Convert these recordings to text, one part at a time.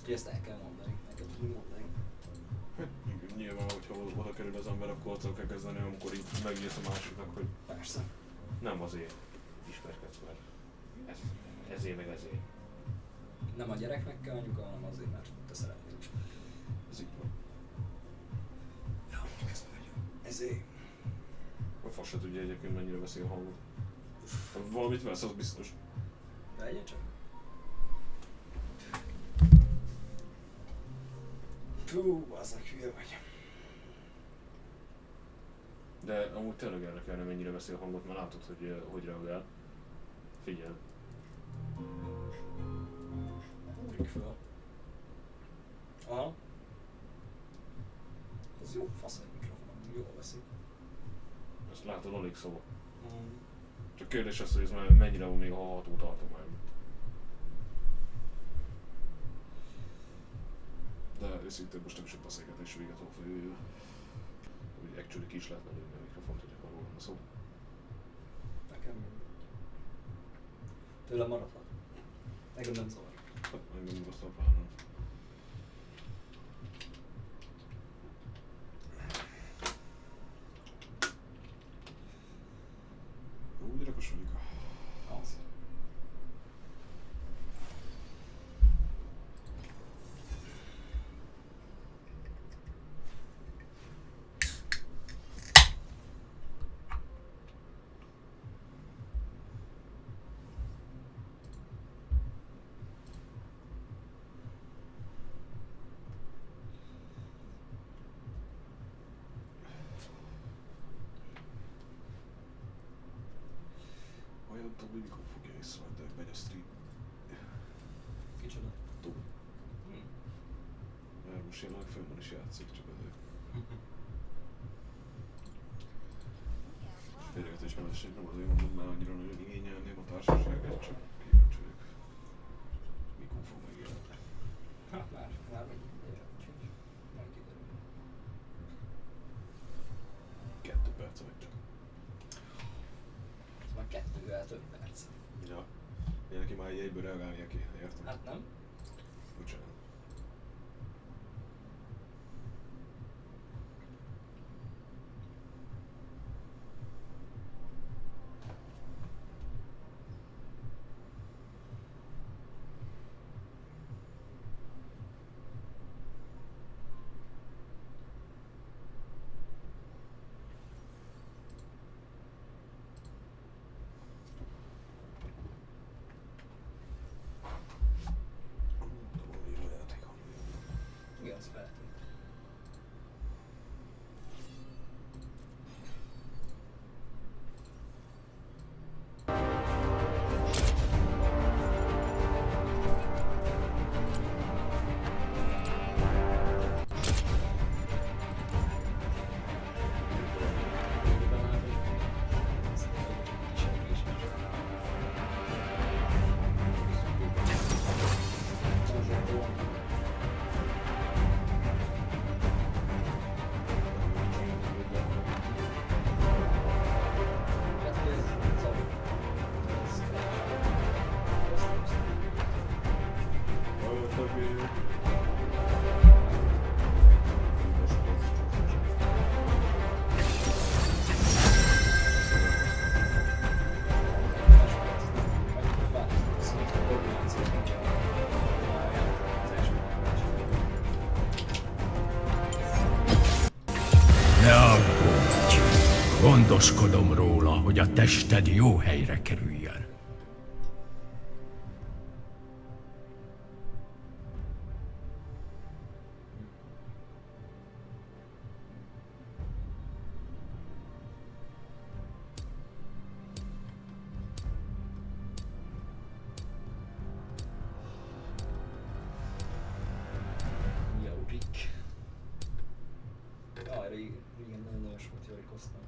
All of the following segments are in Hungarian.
Hogy ezt el kell mondani, el kell tudni mondani. Hát nyilván, hogyha oda kerül az ember, akkor azzal kell kezdeni, amikor így megírsz a másiknak, hogy Persze. nem azért ismerkedsz, mert ezért meg ezért. Nem a gyereknek kell anyuka, hanem azért, mert te szeretnél ismerkedni. Ez így van. Ja, mondjuk ezt mondja. Ezért. A fasz se tudja egyébként mennyire veszi a hangot. Ha valamit vesz, az biztos. Vegye csak. Fú, bazzak, hülye vagy. De amúgy tényleg érdekelne, mennyire veszi a hangot, mert látod, hogy reagál. Figyeld. Ugrik föl. Aha. Ez jó fasz egy mikrofon, jól veszik. Ezt látod, alig szó. Mm. Csak kérdés az, hogy ez mennyire van még a hallható tartomány. De őszintén most nem is a beszélgetés véget fog felül. Úgy actually ki is lehetne lőni a mikrofont, hogy arról van szó. Nekem tőle maradhat. Nekem nem zavar. Hát engem azt a plánon. Úgy rakosodik a... Az. Vajon Tobi mikor fogja észrevenni, hogy megy a stream? Kicsoda? Tobi. Hmm. Mert most jelenleg fönn is játszik, csak azért. Félrevetés melleség nem azért mondom, már annyira nagyon igényelném a társaságát, csak kíváncsi vagyok. Mikor fog megjelenni? Hát már meg úgyhogy majd kiderül. 2 perc vagy csak. Ez már 2-vel több perc. Ja. Én neki már egyből reagálnia kéne, érted? Hát nem? Bocsánat. Igen, az feltűnt. Ne aggódj! Gondoskodom róla, hogy a tested jó helyre kerüljön. Jaurik. Jaj, régen nagyon sokat jarikoztam.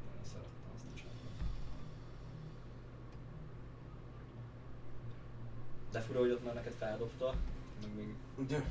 Nagyon szerettem azt a csapatot. De fura, hogy ott már neked feldobta, meg még... Ugye?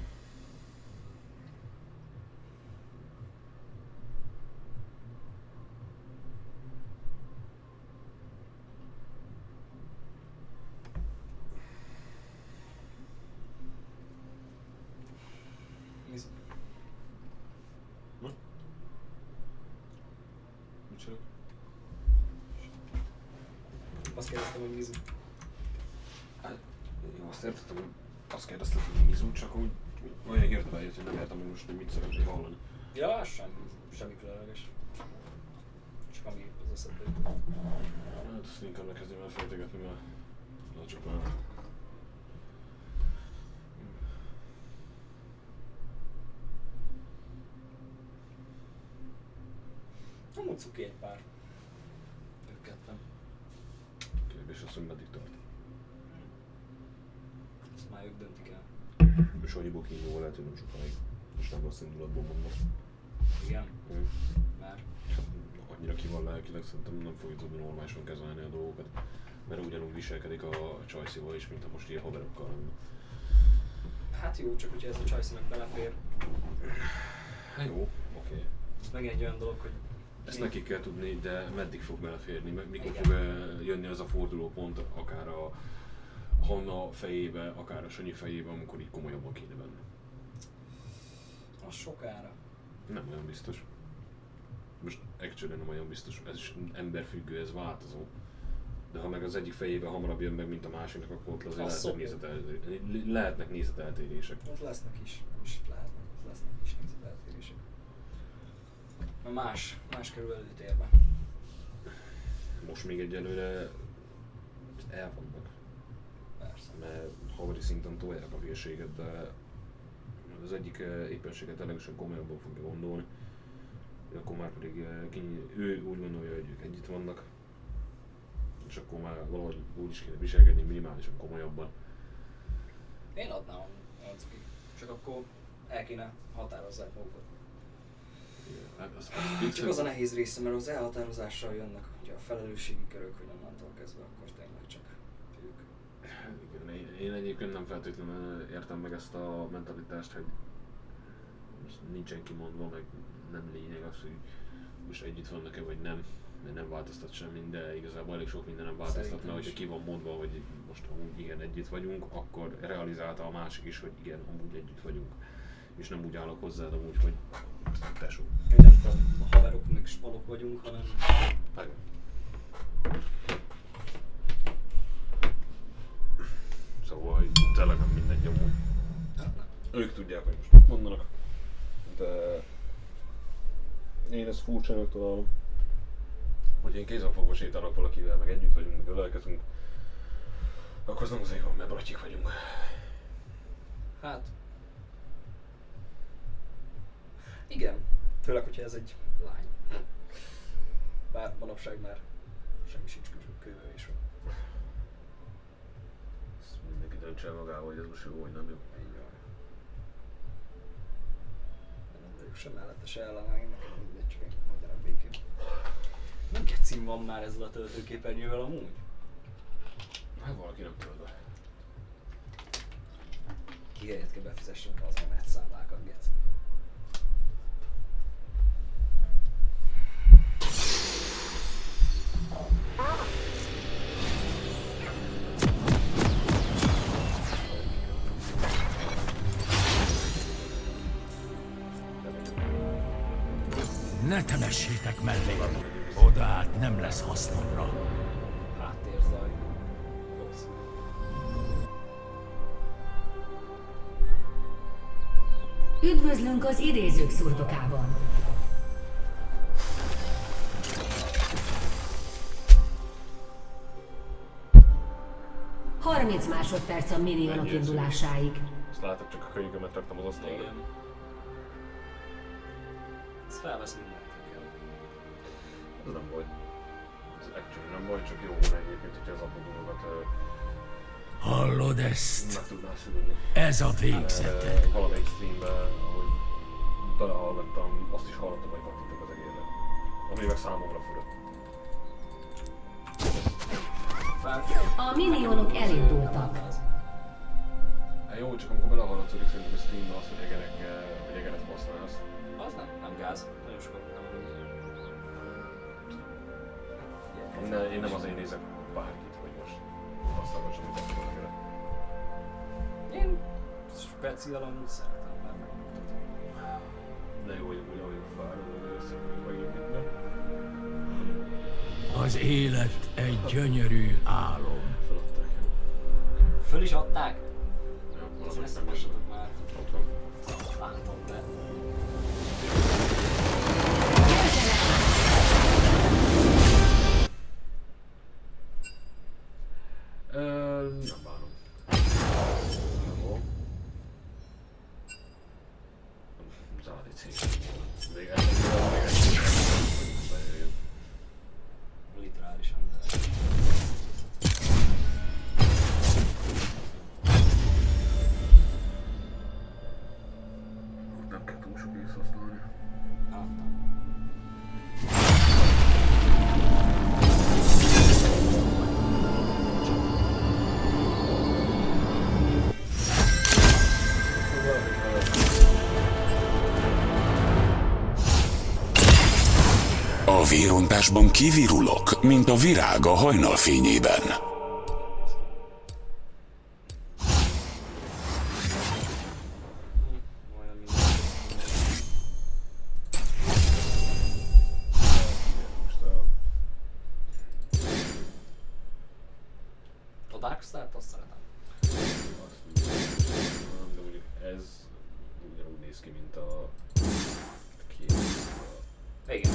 Azt kérdeztem, hogy Mizu. Hát, jó, azt értettem, hogy azt kérdezted, hogy Mizu, csak úgy olyan hirtelen jött, hogy nem értem, hogy most hogy mit szeretnék hallani. Ja, semmi különleges. Csak ami az eszedbe jut. Hát azt inkább elkezdjem el fejtegetni, mert csak már. Amúgy cuki egy pár. Ők ketten. Kérdés az, hogy meddig tart. Ezt már ők döntik el. És annyiból kiindulva lehet, hogy nem sokáig. És nem rossz indulatból mondom. Igen? Már. Annyira ki van lelkileg, szerintem nem fogja tudni normálisan kezelni a dolgokat. Mert ugyanúgy viselkedik a csajszival is, mint ha most ilyen haverokkal lenne. Hát jó, csak hogyha ez a csajszinak belefér. Hát jó, oké. Ez megint egy olyan dolog, hogy... Ezt neki kell tudni, de meddig fog beleférni, mikor Igen. fog jönni az a fordulópont, akár a Hanna fejébe, akár a Sanyi fejébe, amikor így komolyabban kéne venni. Az sokára. Nem olyan biztos. Most actually nem olyan biztos, ez is emberfüggő, ez változó. De ha meg az egyik fejébe hamarabb jön meg, mint a másiknak, akkor ott azért lehetnek nézeteltérések. Ott lesznek is, lesznek is nézeteltérések. Na más kerül előtérbe. Most még egyelőre el vannak. Persze. Mert haveri szinten tolják a hülyeséget, de az egyik éppenséget ténylegesen komolyabban fogja gondolni. Akkor már pedig ő úgy gondolja, hogy ők együtt vannak. És akkor már valahogy úgy is kéne viselkedni minimálisan komolyabban. Én adnám a cuki. Csak akkor el kéne határozzák magukat. Csak az a nehéz része, mert az elhatározással jönnek ugye a felelősségi körök, hogy onnantól kezdve akkor tényleg csak ők. Igen, én egyébként nem feltétlenül értem meg ezt a mentalitást, hogy nincsen kimondva, meg nem lényeg az, hogy most együtt vannak-e vagy nem, mert nem változtat semmi, de igazából elég sok minden nem változtatna, hogyha ki van mondva, hogy most amúgy igen együtt vagyunk, akkor realizálta a másik is, hogy igen, amúgy együtt vagyunk. És nem úgy állok hozzád amúgy, hogy tesó. Nem tudom, a haverok meg spanok vagyunk, hanem... Igen. Szóval tényleg nem mindegy amúgy. Hát nem. Ők tudják, hogy most mit mondanak, de én ezt furcsának találom, hogy én kézenfogva sétálok valakivel, meg együtt vagyunk, meg ölelkezünk, akkor az nem azért van, mert bratyik vagyunk. Hát... Igen. Főleg, hogyha ez egy lány. Bár manapság már semmi sincs kőbevésve. Ezt mindenki döntse el magával, hogy ez most jó, vagy nem jó. Így van. Nem vagyok sem mellette, se ellene, én nekem mindegy, csak én majd a békén. Nem kecim van már ezzel a töltőképernyővel amúgy? Hát valaki nem tudod. Kihelyet kell befizessünk az a net számlákat, geci. Ne temessétek mellé, oda át nem lesz hasznomra. Háttérzaj. Rossz. Üdvözlünk az idézők szurdokában! Harminc másodperc a minionok indulásáig. Azt látok, csak a könyvömet raktam az asztalra. Igen. Ez felvesz mindent inkább. Ez nem baj. Ez actually nem baj, csak jó volna egyébként, hogyha az apró dolgokat Hallod ezt? meg tudnál szülni. Ez a végzeted. Valamelyik streamben, ahogy belehallgattam, azt is hallottam, hogy kattintok az egérre. Ami meg számomra fura. A minionok elindultak. Hát jó, csak amikor belehallatszódik szerintem a streamben az, hogy egeret használsz. Az nem gáz. Nagyon sokat nem Én nem azért nézek bárkit, hogy most használgassam, hogy kapcsolom a egeret. Én speciál amúgy szeretem, mert megmutatom. De jó, hogy úgy vagyok fáradva, de összekötjük megint minden. A Az élet egy gyönyörű álom. Feladták. Föl is adták? Ja, Ezt valamit nem jött. szakassatok már. Ott van. Látom be. Nem bánom. Jó. Zádi cím. Még egy. Bejöjjön. Literálisan. De... Nem kell túl sok ész használni. Láttam. A vérontásban kivirulok, mint a virág a hajnalfényében. Majdnem minden. Most A Darkstart azt szeretem. de mondjuk ez ugyanúgy néz ki, mint a... Igen.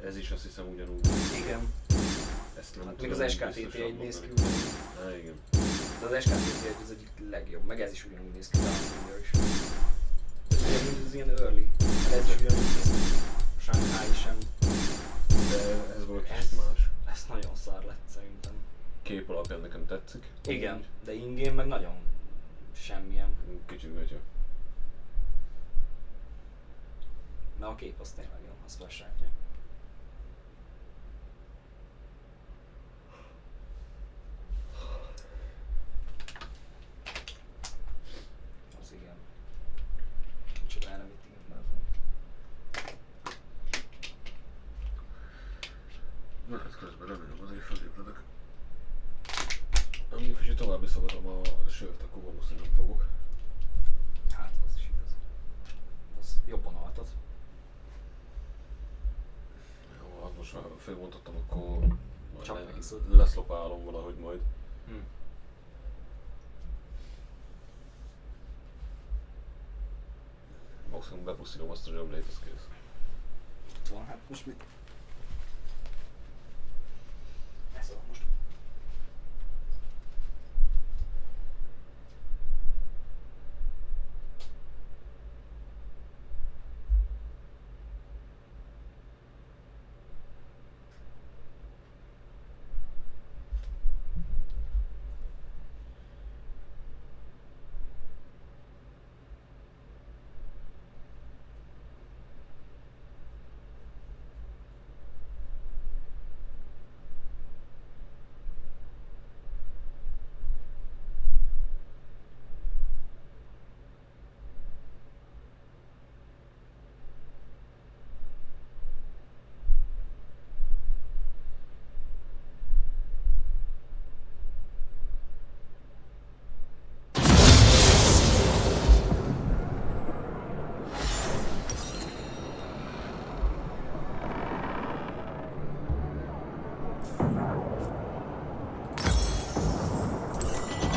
Ez is azt hiszem ugyanúgy. Igen. Ezt nem Hát még tudom az SKTT biztosan egy néz ki mondani. ugyanúgy. Igen. De az SKTT egy az egyik legjobb, meg ez is ugyanúgy néz ki, Darkstart is. Ez ugyanúgy az ilyen early. Ez is ugyanúgy néz ki. Shanghai sem. De ez valami kicsit más. Ez nagyon szar lett szerintem. Kép alapján nekem tetszik. Igen, de in-game meg nagyon semmilyen. Kicsit gatya. De a kép az tényleg jó, azt flash-átja. Az igen. Micsoda erre mit igen, az van. Na hát közben remélem azért felébredek. Amíg, hogyha tovább iszogatom a sört, akkor valószínűleg nem fogok. Hát, az is igaz. Az jobban altat. Jó, hát most már fölmondottam, akkor majd Csak megiszod. leszlopálom valahogy majd. Maximum bepusztítom azt a zsömlét, az kész. Ott van, hát most mit? Ez van most.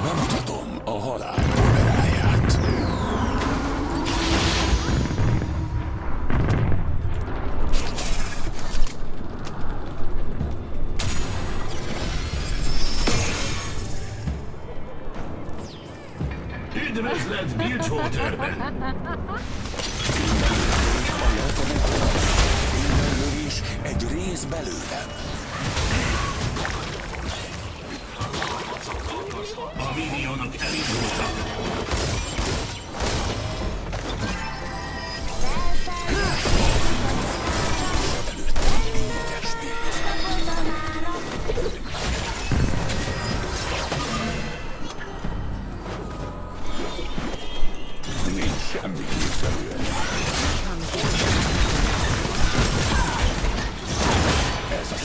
Bemutatom a halál operáját. Üdvözlet Bilgewaterben! Mindenből is egy rész belőlem. A minionok elindultak! Nincs semmi készülő. Ez a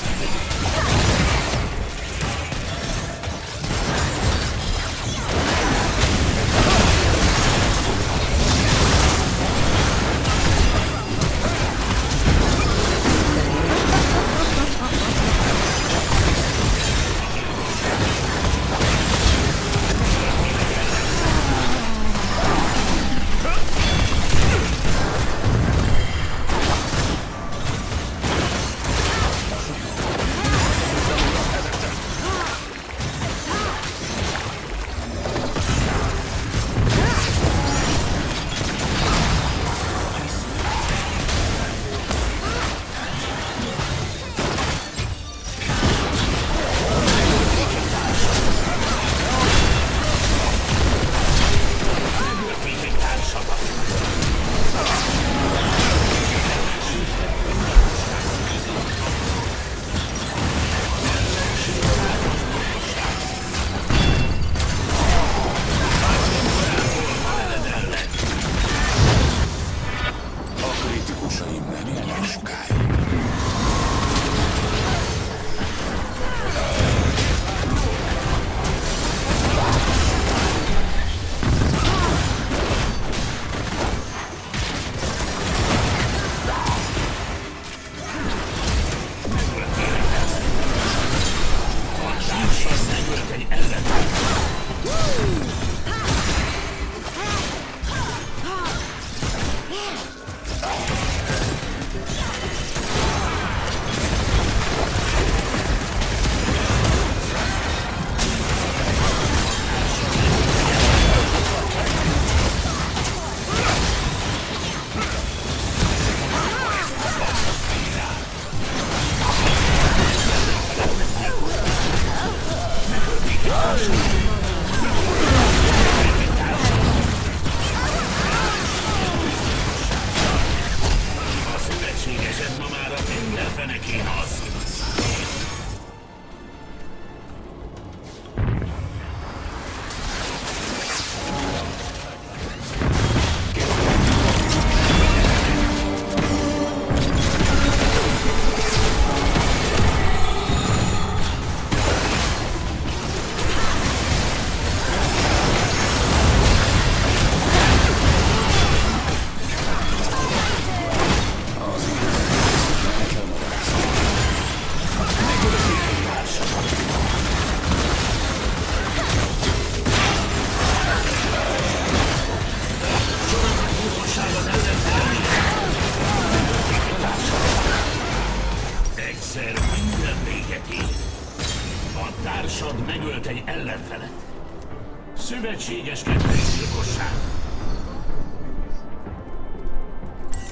Szövetségeskedve és gyilkosság.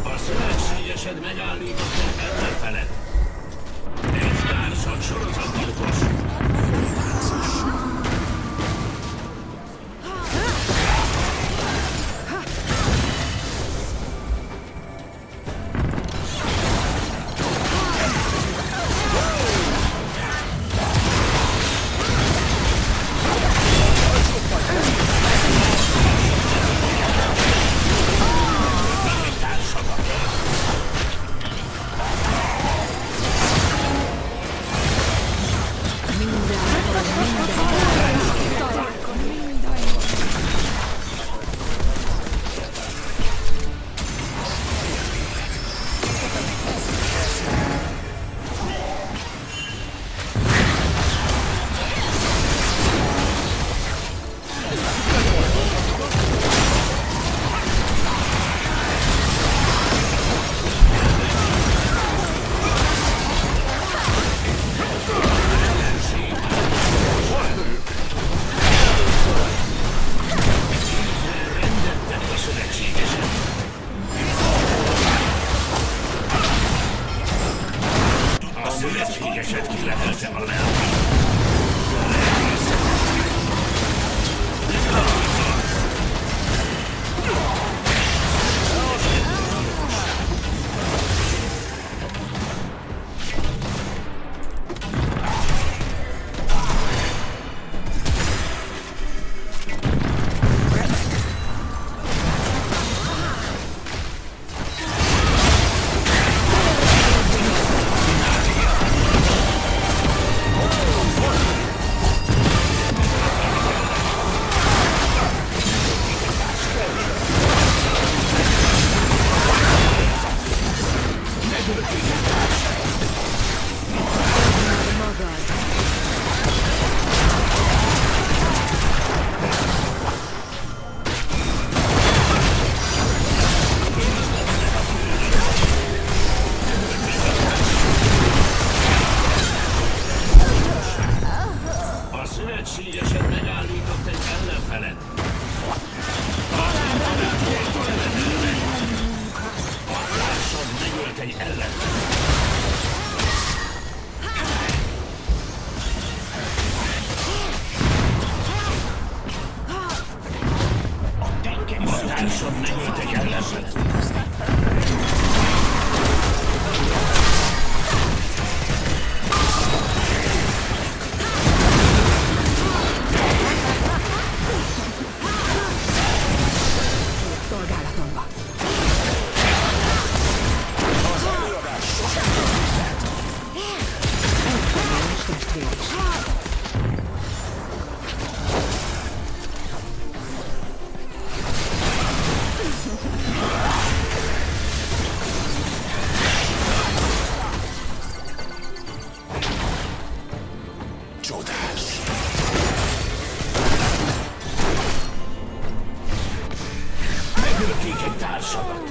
A szövetségesed megállította ellenfeled. Egy társad sorozatgyilkos. Szövetségesed kilehelte a lelki. Szövetségesed megállított egy ellenfelet. A társad megölt egy ellenfelet. A társad megölt egy ellenfelet. Csodás! Megölték egy társadat.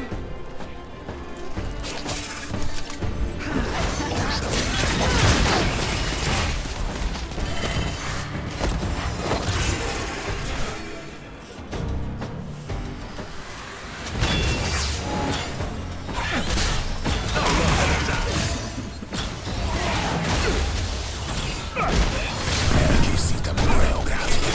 Elkészítem a koreográfiát.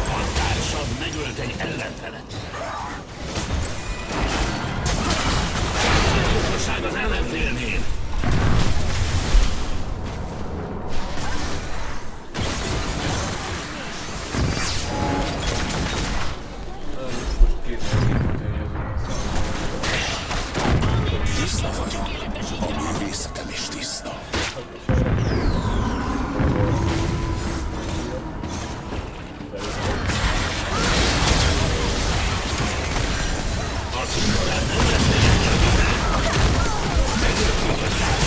A társad megölt egy ellenfelet. Gyilkosság az ellenfélnél. Most két Tiszta vagyok. A művészetem is tiszta. A színpadán nem lesz egyetlen. Megölték egy társadat.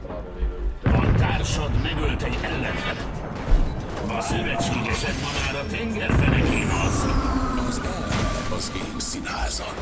általában véve A társad megölt egy ellenfelet. A szövetségesed ma már a tengerfenekén alszik. Az el az én színházam.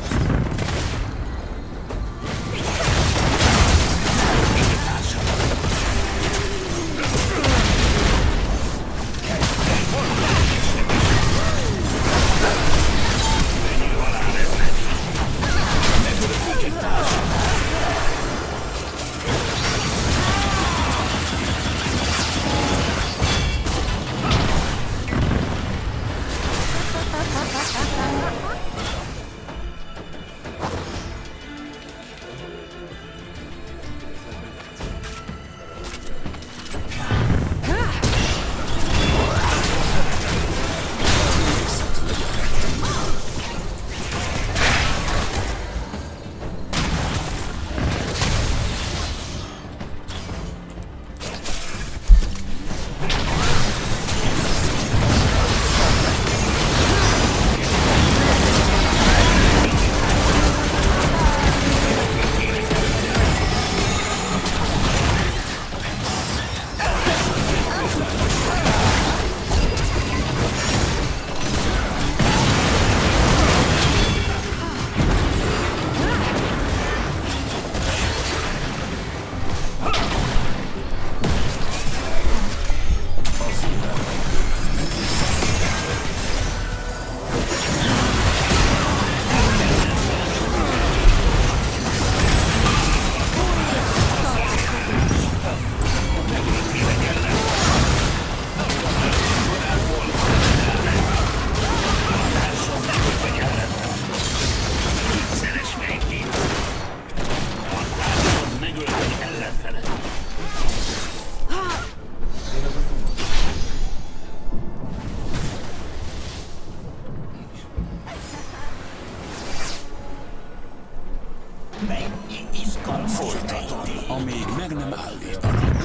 Folytatom, amíg meg nem állítanak.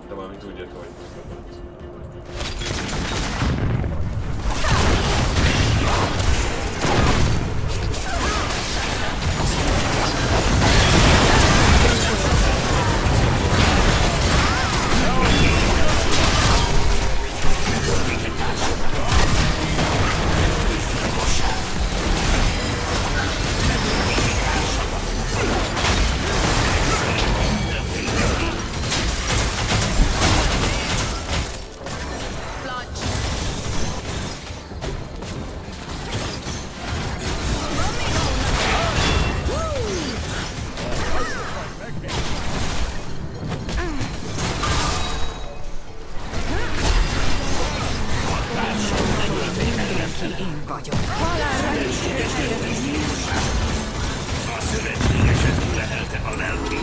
De mármint tudják, hogy Én vagyok. A szövetségesed lehelte a lelkét.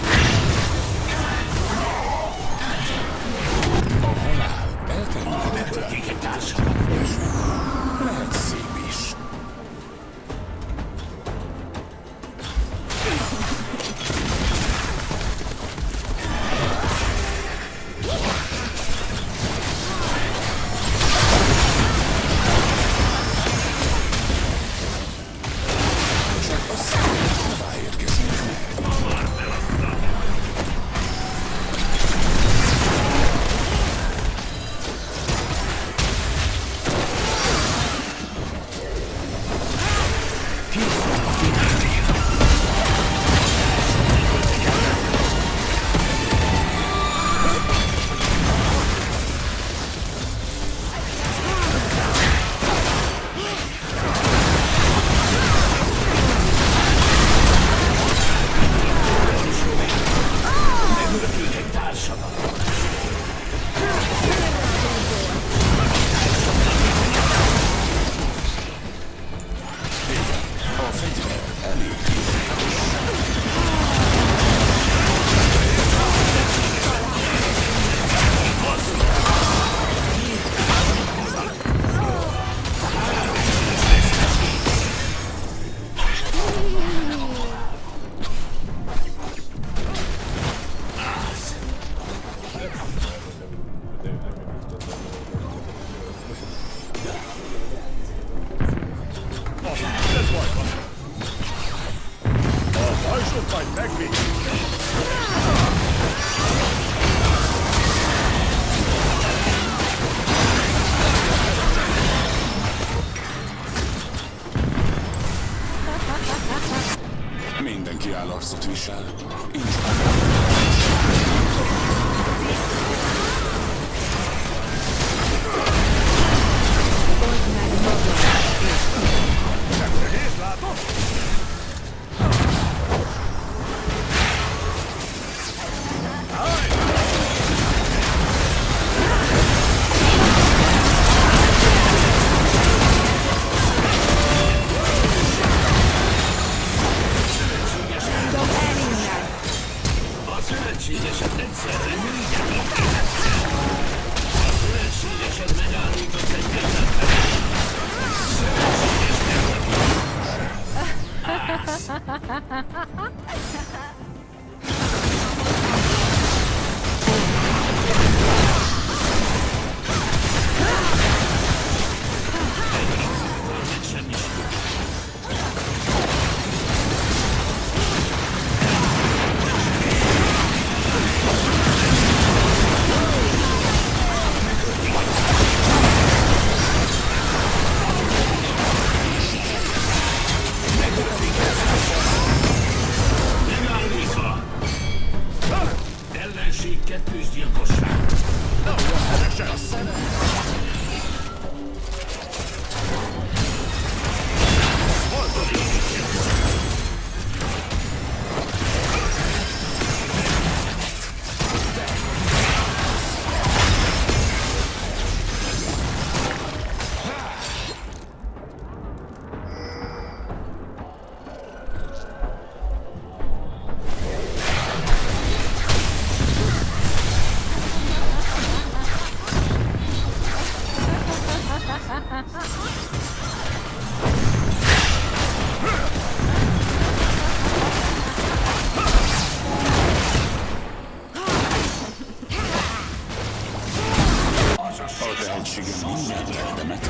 A halál elkerülhetetlen. Megölték egy társamat. Lehet szép is. Majd megvédjük! Mindenki állarcot visel. Nehéz, látod? A tehetségem minden tettemet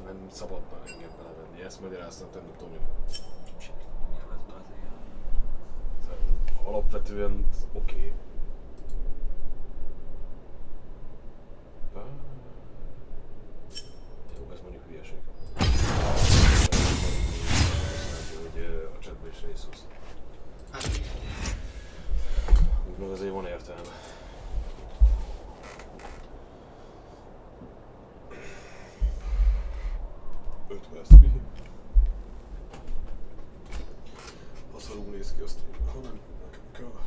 nem szabadna engem belevenni, ezt magyaráztam, nem tudom én. Alapvetően oké. Jó, ez mondjuk hülyeség. Ha szarul néz ki, azt ha nem, nekem kell.